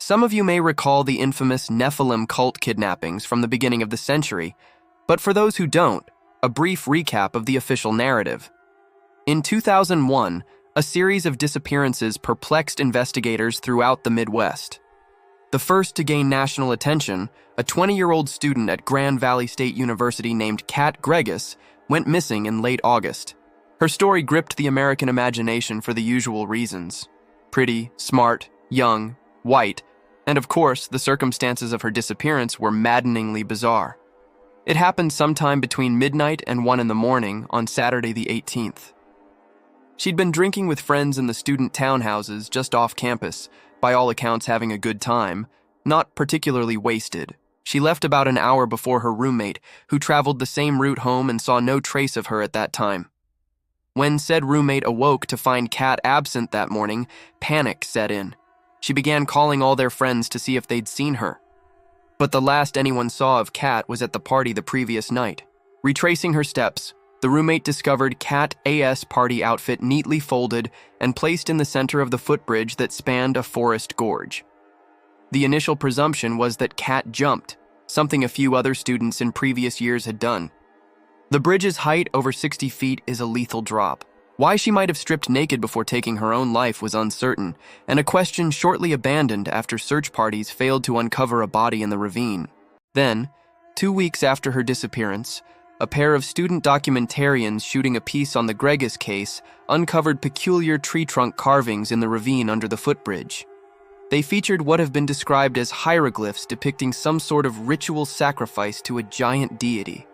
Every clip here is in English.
Some of you may recall the infamous Nephilim cult kidnappings from the beginning of the century, but for those who don't, a brief recap of the official narrative. In 2001, a series of disappearances perplexed investigators throughout the Midwest. The first to gain national attention, a 20-year-old student at Grand Valley State University named Kat Gregus went missing in late August. Her story gripped the American imagination for the usual reasons: pretty, smart, young, white, and of course, the circumstances of her disappearance were maddeningly bizarre. It happened sometime between midnight and 1 in the morning on Saturday the 18th. She'd been drinking with friends in the student townhouses just off campus, by all accounts having a good time, not particularly wasted. She left about an hour before her roommate, who traveled the same route home and saw no trace of her at that time. When said roommate awoke to find Kat absent that morning, panic set in. She began calling all their friends to see if they'd seen her. But the last anyone saw of Kat was at the party the previous night. Retracing her steps, the roommate discovered Kat A.'s party outfit neatly folded and placed in the center of the footbridge that spanned a forest gorge. The initial presumption was that Kat jumped, something a few other students in previous years had done. The bridge's height, over 60 feet, is a lethal drop. Why she might have stripped naked before taking her own life was uncertain, and a question shortly abandoned after search parties failed to uncover a body in the ravine. Then, 2 weeks after her disappearance, a pair of student documentarians shooting a piece on the Gregus case uncovered peculiar tree trunk carvings in the ravine under the footbridge. They featured what have been described as hieroglyphs depicting some sort of ritual sacrifice to a giant deity.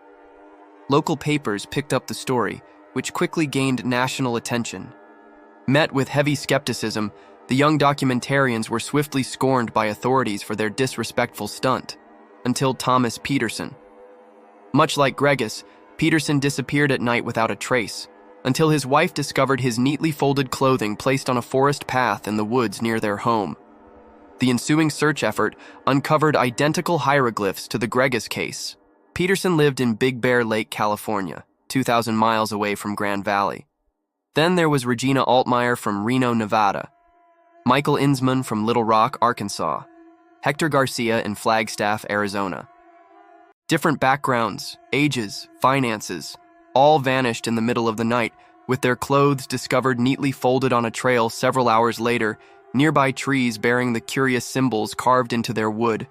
Local papers picked up the story, which quickly gained national attention. Met with heavy skepticism, the young documentarians were swiftly scorned by authorities for their disrespectful stunt, until Thomas Peterson. Much like Gregus, Peterson disappeared at night without a trace, until his wife discovered his neatly folded clothing placed on a forest path in the woods near their home. The ensuing search effort uncovered identical hieroglyphs to the Gregus case. Peterson lived in Big Bear Lake, California, 2,000 miles away from Grand Valley. Then there was Regina Altmeyer from Reno, Nevada, Michael Insman from Little Rock, Arkansas, Hector Garcia in Flagstaff, Arizona. Different backgrounds, ages, finances, all vanished in the middle of the night, with their clothes discovered neatly folded on a trail several hours later, nearby trees bearing the curious symbols carved into their wood.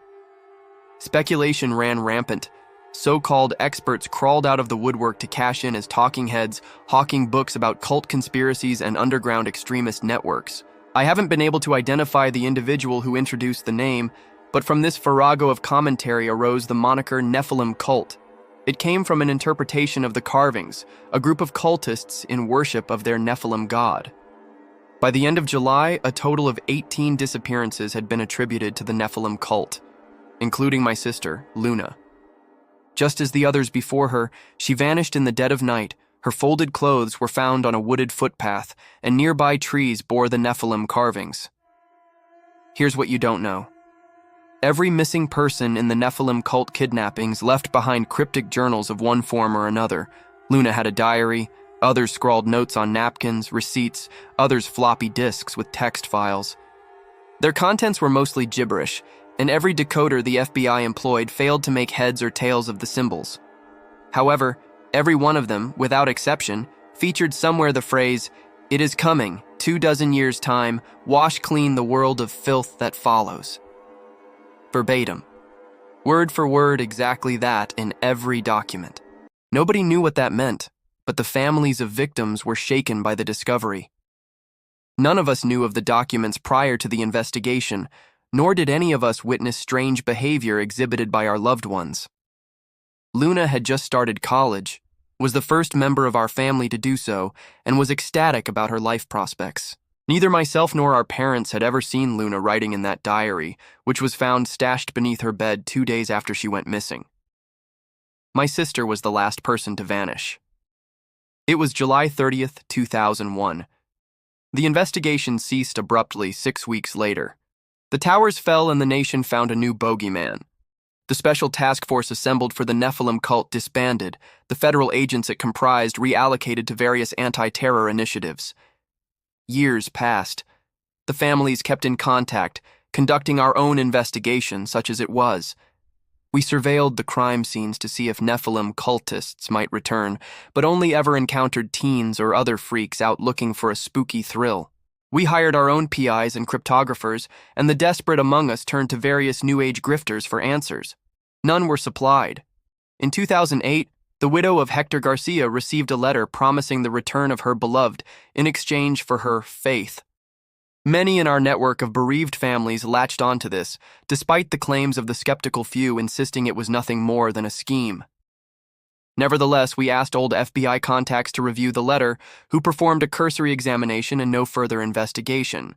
Speculation ran rampant. So-called experts crawled out of the woodwork to cash in as talking heads, hawking books about cult conspiracies and underground extremist networks. I haven't been able to identify the individual who introduced the name, but from this farrago of commentary arose the moniker Nephilim cult. It came from an interpretation of the carvings, a group of cultists in worship of their Nephilim god. By the end of July, a total of 18 disappearances had been attributed to the Nephilim cult, including my sister, Luna. Just as the others before her, she vanished in the dead of night. Her folded clothes were found on a wooded footpath, and nearby trees bore the Nephilim carvings. Here's what you don't know. Every missing person in the Nephilim cult kidnappings left behind cryptic journals of one form or another. Luna had a diary, others scrawled notes on napkins, receipts, others floppy disks with text files. Their contents were mostly gibberish, and every decoder the FBI employed failed to make heads or tails of the symbols. However, every one of them, without exception, featured somewhere the phrase, "It is coming, 24 years' time, wash clean the world of filth that follows." Verbatim. Word for word exactly that in every document. Nobody knew what that meant, but the families of victims were shaken by the discovery. None of us knew of the documents prior to the investigation, nor did any of us witness strange behavior exhibited by our loved ones. Luna had just started college, was the first member of our family to do so, and was ecstatic about her life prospects. Neither myself nor our parents had ever seen Luna writing in that diary, which was found stashed beneath her bed 2 days after she went missing. My sister was the last person to vanish. It was July 30th, 2001. The investigation ceased abruptly 6 weeks later. The towers fell and the nation found a new bogeyman. The special task force assembled for the Nephilim cult disbanded. The federal agents it comprised reallocated to various anti-terror initiatives. Years passed. The families kept in contact, conducting our own investigation, such as it was. We surveilled the crime scenes to see if Nephilim cultists might return, but only ever encountered teens or other freaks out looking for a spooky thrill. We hired our own PIs and cryptographers, and the desperate among us turned to various New Age grifters for answers. None were supplied. In 2008, the widow of Hector Garcia received a letter promising the return of her beloved in exchange for her faith. Many in our network of bereaved families latched onto this, despite the claims of the skeptical few insisting it was nothing more than a scheme. Nevertheless, we asked old FBI contacts to review the letter, who performed a cursory examination and no further investigation.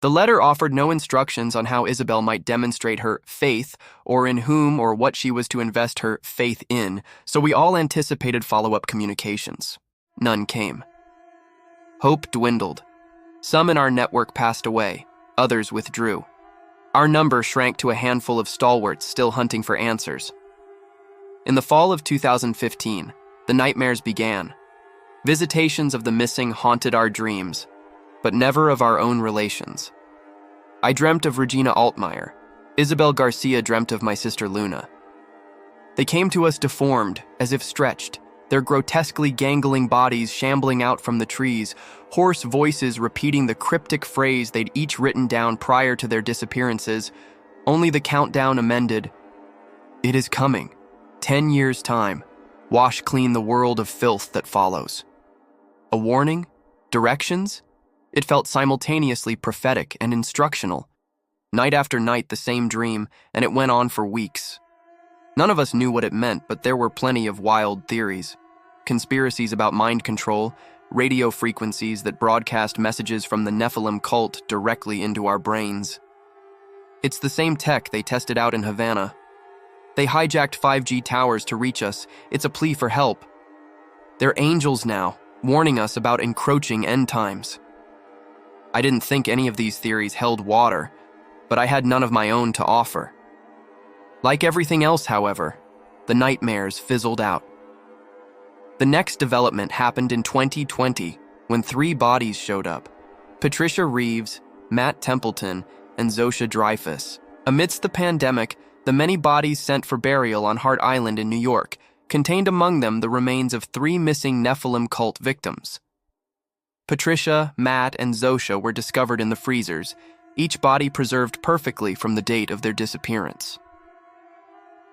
The letter offered no instructions on how Isabel might demonstrate her faith or in whom or what she was to invest her faith in, so we all anticipated follow-up communications. None came. Hope dwindled. Some in our network passed away, others withdrew. Our number shrank to a handful of stalwarts still hunting for answers. In the fall of 2015, the nightmares began. Visitations of the missing haunted our dreams, but never of our own relations. I dreamt of Regina Altmaier. Isabel Garcia dreamt of my sister Luna. They came to us deformed, as if stretched, their grotesquely gangling bodies shambling out from the trees, hoarse voices repeating the cryptic phrase they'd each written down prior to their disappearances, only the countdown amended. It is coming. 10 years' time. Wash clean the world of filth that follows. A warning? Directions? It felt simultaneously prophetic and instructional. Night after night, the same dream, and it went on for weeks. None of us knew what it meant, but there were plenty of wild theories. Conspiracies about mind control, radio frequencies that broadcast messages from the Nephilim cult directly into our brains. It's the same tech they tested out in Havana. They hijacked 5G towers to reach us. It's a plea for help. They're angels now, warning us about encroaching end times. I didn't think any of these theories held water, but I had none of my own to offer. Like everything else, however, the nightmares fizzled out. The next development happened in 2020 when 3 bodies showed up: Patricia Reeves, Matt Templeton, and Zosha Dreyfus. Amidst the pandemic, the many bodies sent for burial on Hart Island in New York contained among them the remains of 3 missing Nephilim cult victims. Patricia, Matt, and Zosha were discovered in the freezers, each body preserved perfectly from the date of their disappearance.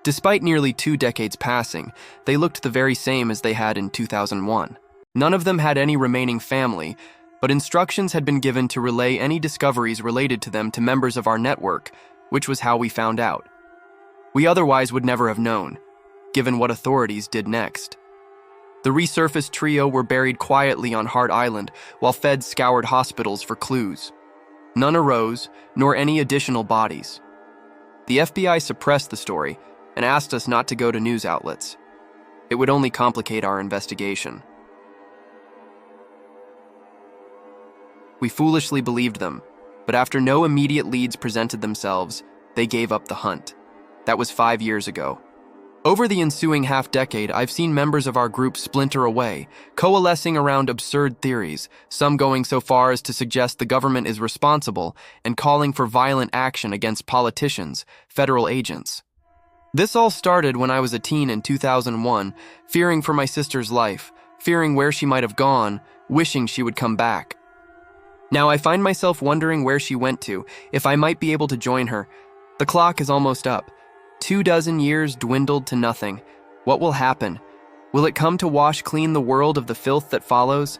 Despite nearly 2 decades passing, they looked the very same as they had in 2001. None of them had any remaining family, but instructions had been given to relay any discoveries related to them to members of our network, which was how we found out. We otherwise would never have known, given what authorities did next. The resurfaced trio were buried quietly on Hart Island while feds scoured hospitals for clues. None arose, nor any additional bodies. The FBI suppressed the story and asked us not to go to news outlets. It would only complicate our investigation. We foolishly believed them, but after no immediate leads presented themselves, they gave up the hunt. That was 5 years ago. Over the ensuing half-decade, I've seen members of our group splinter away, coalescing around absurd theories, some going so far as to suggest the government is responsible and calling for violent action against politicians, federal agents. This all started when I was a teen in 2001, fearing for my sister's life, fearing where she might have gone, wishing she would come back. Now I find myself wondering where she went to, if I might be able to join her. The clock is almost up. 24 years dwindled to nothing. What will happen? Will it come to wash clean the world of the filth that follows?